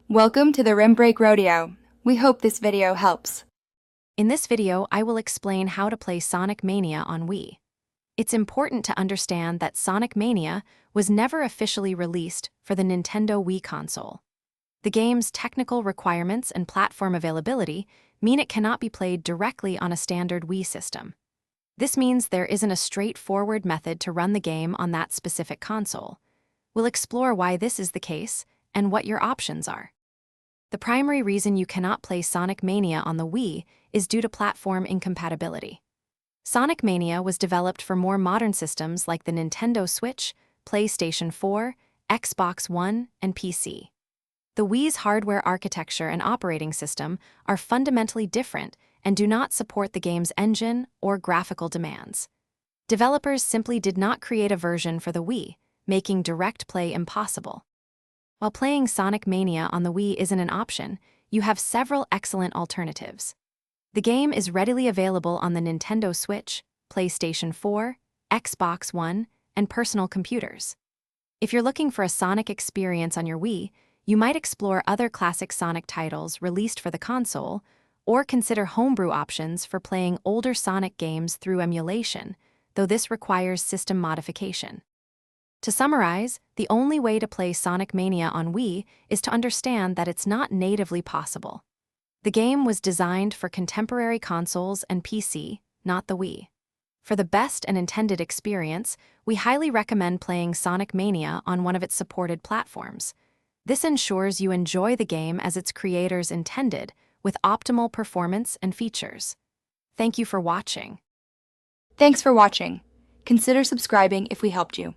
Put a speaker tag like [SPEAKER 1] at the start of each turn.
[SPEAKER 1] Welcome to the Rim Break Rodeo. We hope this video helps.
[SPEAKER 2] In this video, I will explain how to play Sonic Mania on Wii. It's important to understand that Sonic Mania was never officially released for the Nintendo Wii console. The game's technical requirements and platform availability mean it cannot be played directly on a standard Wii system. This means there isn't a straightforward method to run the game on that specific console. We'll explore why this is the case and what your options are. The primary reason you cannot play Sonic Mania on the Wii is due to platform incompatibility. Sonic Mania was developed for more modern systems like the Nintendo Switch, PlayStation 4, Xbox One, and PC. The Wii's hardware architecture and operating system are fundamentally different and do not support the game's engine or graphical demands. Developers simply did not create a version for the Wii, making direct play impossible. While playing Sonic Mania on the Wii isn't an option, you have several excellent alternatives. The game is readily available on the Nintendo Switch, PlayStation 4, Xbox One, and personal computers. If you're looking for a Sonic experience on your Wii, you might explore other classic Sonic titles released for the console, or consider homebrew options for playing older Sonic games through emulation, though this requires system modification. To summarize, the only way to play Sonic Mania on Wii is to understand that it's not natively possible. The game was designed for contemporary consoles and PC, not the Wii. For the best and intended experience, we highly recommend playing Sonic Mania on one of its supported platforms. This ensures you enjoy the game as its creators intended, with optimal performance and features. Thank you for watching.
[SPEAKER 1] Thanks for watching. Consider subscribing if we helped you.